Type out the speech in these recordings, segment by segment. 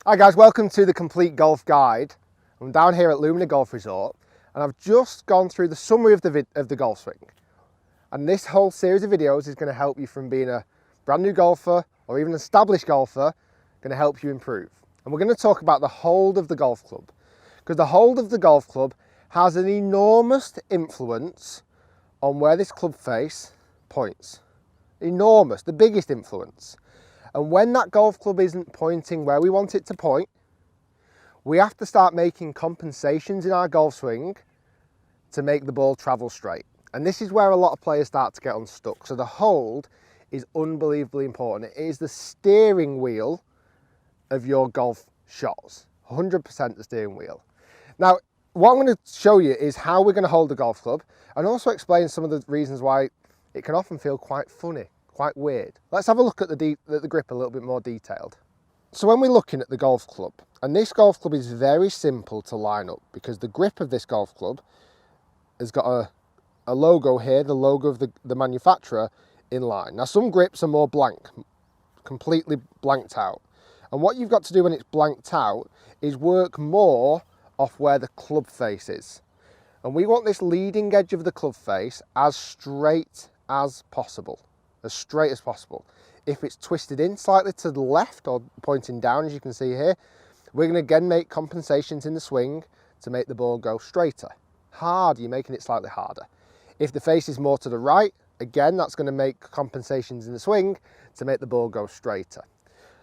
Hi guys, welcome to the Complete Golf Guide. I'm down here at Lumina Golf Resort and I've just gone through the summary of the golf swing. And this whole series of videos is going to help you from being a brand new golfer or even an established golfer, going to help you improve. And we're going to talk about the hold of the golf club, because the hold of the golf club has an enormous influence on where this club face points. Enormous, the biggest influence. And when that golf club isn't pointing where we want it to point, we have to start making compensations in our golf swing to make the ball travel straight. And this is where a lot of players start to get unstuck. So the hold is unbelievably important. It is the steering wheel of your golf shots, 100% the steering wheel. Now, what I'm going to show you is how we're going to hold the golf club and also explain some of the reasons why it can often feel quite funny, quite weird. Let's have a look at the grip a little bit more detailed. So when we're looking at the golf club, and this golf club is very simple to line up because the grip of this golf club has got a logo here, the logo of the manufacturer in line. Now some grips are more blank, completely blanked out. And what you've got to do when it's blanked out is work more off where the club face is. And we want this leading edge of the club face as straight as possible. As straight as possible. If it's twisted in slightly to the left or pointing down, as you can see here, we're going to again make compensations in the swing to make the ball go straighter. Hard, you're making it slightly harder. If the face is more to the right, again, that's going to make compensations in the swing to make the ball go straighter.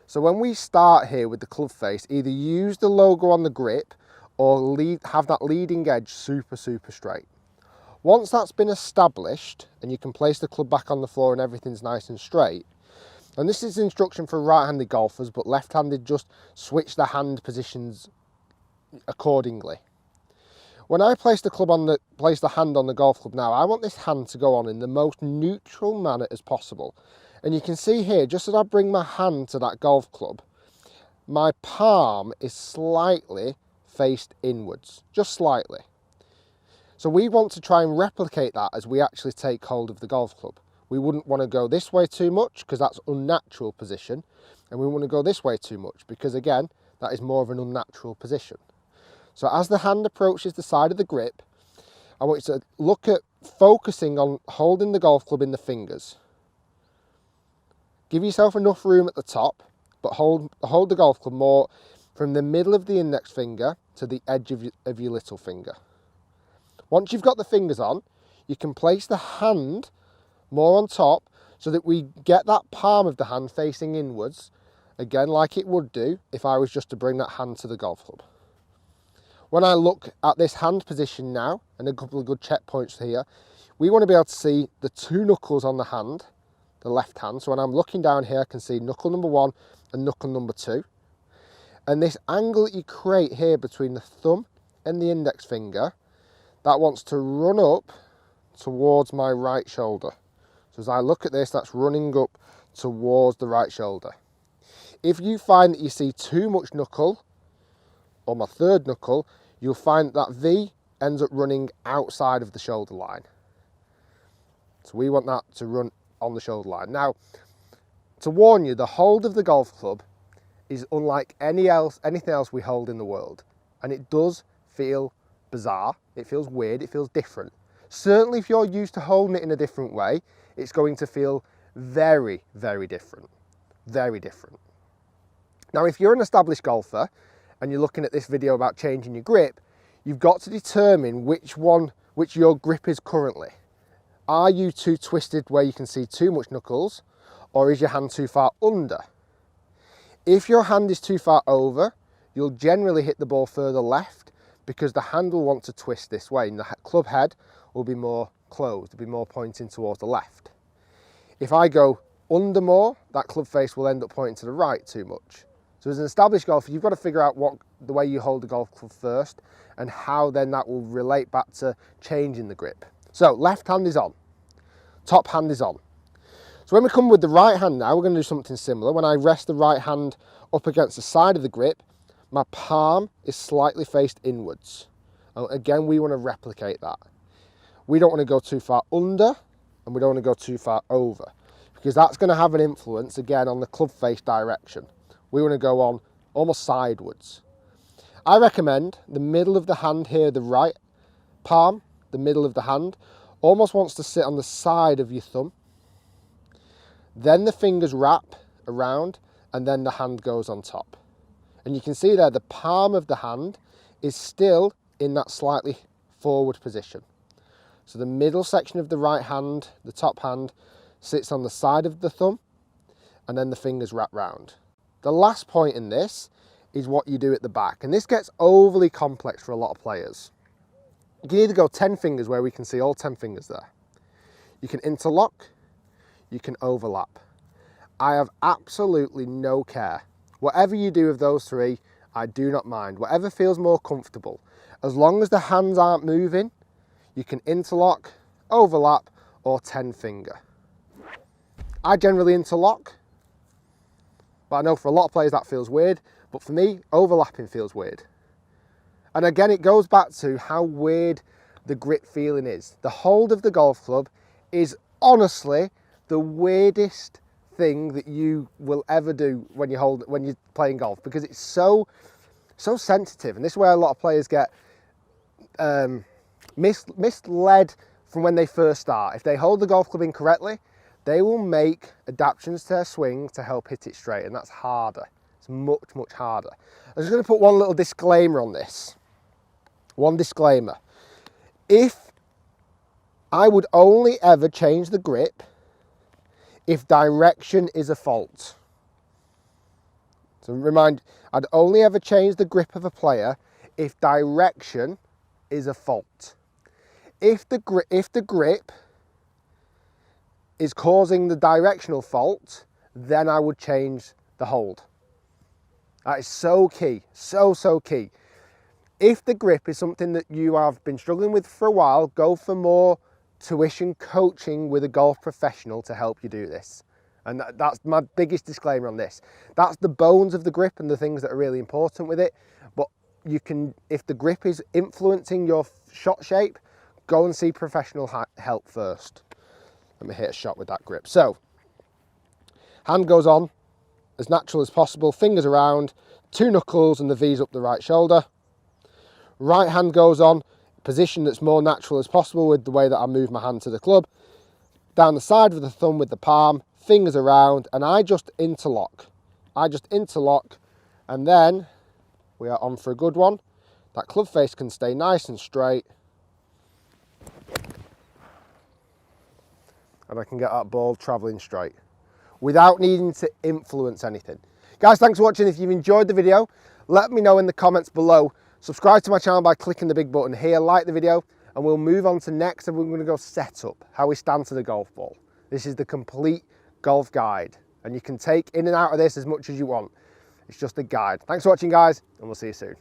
So when we start here with the club face, either use the logo on the grip or have that leading edge super straight. Once that's been established and you can place the club back on the floor and everything's nice and straight, and this is instruction for right-handed golfers, but left-handed just switch the hand positions accordingly. When I place the hand on the golf club now, I want this hand to go on in the most neutral manner as possible. And you can see here, just as I bring my hand to that golf club, my palm is slightly faced inwards, just slightly. So we want to try and replicate that as we actually take hold of the golf club. We wouldn't want to go this way too much because that's unnatural position. And we want to go this way too much because again, that is more of an unnatural position. So as the hand approaches the side of the grip, I want you to look at focusing on holding the golf club in the fingers. Give yourself enough room at the top, but hold the golf club more from the middle of the index finger to the edge of your little finger. Once you've got the fingers on, you can place the hand more on top so that we get that palm of the hand facing inwards, again like it would do if I was just to bring that hand to the golf club. When I look at this hand position now, and a couple of good checkpoints here, we want to be able to see the two knuckles on the hand, the left hand. So when I'm looking down here, I can see knuckle number 1 and knuckle number 2. And this angle that you create here between the thumb and the index finger, that wants to run up towards my right shoulder. So as I look at this, that's running up towards the right shoulder. If you find that you see too much knuckle, or my third knuckle, you'll find that V ends up running outside of the shoulder line. So we want that to run on the shoulder line. Now, to warn you, the hold of the golf club is unlike anything else we hold in the world. And it does feel bizarre, it feels weird, it feels different. Certainly if you're used to holding it in a different way, it's going to feel very different, very different. Now if you're an established golfer and you're looking at this video about changing your grip, you've got to determine which your grip is currently. Are you too twisted where you can see too much knuckles, or is your hand too far under? If your hand is too far over, you'll generally hit the ball further left because the hand will want to twist this way and the club head will be more closed, it'll be more pointing towards the left. If I go under more, that club face will end up pointing to the right too much. So as an established golfer, you've got to figure out the way you hold the golf club first and how then that will relate back to changing the grip. So left hand is on, top hand is on. So when we come with the right hand now, we're going to do something similar. When I rest the right hand up against the side of the grip, my palm is slightly faced inwards. And again, we want to replicate that. We don't want to go too far under and we don't want to go too far over because that's going to have an influence again on the club face direction. We want to go on almost sideways. I recommend the middle of the hand here, the right palm, the middle of the hand, almost wants to sit on the side of your thumb. Then the fingers wrap around and then the hand goes on top. And you can see there the palm of the hand is still in that slightly forward position. So the middle section of the right hand, the top hand, sits on the side of the thumb and then the fingers wrap round. The last point in this is what you do at the back. And this gets overly complex for a lot of players. You can either go 10 fingers where we can see all 10 fingers there. You can interlock, you can overlap. I have absolutely no care. Whatever you do of those three, I do not mind. Whatever feels more comfortable. As long as the hands aren't moving, you can interlock, overlap, or 10 finger. I generally interlock, but I know for a lot of players that feels weird, but for me, overlapping feels weird. And again, it goes back to how weird the grip feeling is. The hold of the golf club is honestly the weirdest thing that you will ever do when you're playing golf, because it's so sensitive. And this is where a lot of players get misled from when they first start. If they hold the golf club incorrectly, they will make adaptations to their swing to help hit it straight, and that's harder. It's much, much harder. I'm just going to put one little disclaimer on this. One disclaimer. If I would only ever change the grip if direction is a fault. So remind, I'd only ever change the grip of a player if direction is a fault. If the grip is causing the directional fault, then I would change the hold. That is so key, so key. If the grip is something that you have been struggling with for a while, go for more tuition coaching with a golf professional to help you do this. And that's my biggest disclaimer on this. That's the bones of the grip and the things that are really important with it. But you can, if the grip is influencing your shot shape, go and see professional help first. Let me hit a shot with that grip. So, hand goes on as natural as possible, fingers around, 2 knuckles and the V's up the right shoulder. Right hand goes on, position that's more natural as possible with the way that I move my hand to the club. Down the side of the thumb with the palm, fingers around, and I just interlock. And then we are on for a good one. That club face can stay nice and straight. And I can get that ball traveling straight without needing to influence anything. Guys, thanks for watching. If you've enjoyed the video, let me know in the comments below. Subscribe to my channel by clicking the big button here, like the video, and we'll move on to next, and we're going to go set up, how we stand to the golf ball. This is the complete golf guide, and you can take in and out of this as much as you want. It's just a guide. Thanks for watching, guys, and we'll see you soon.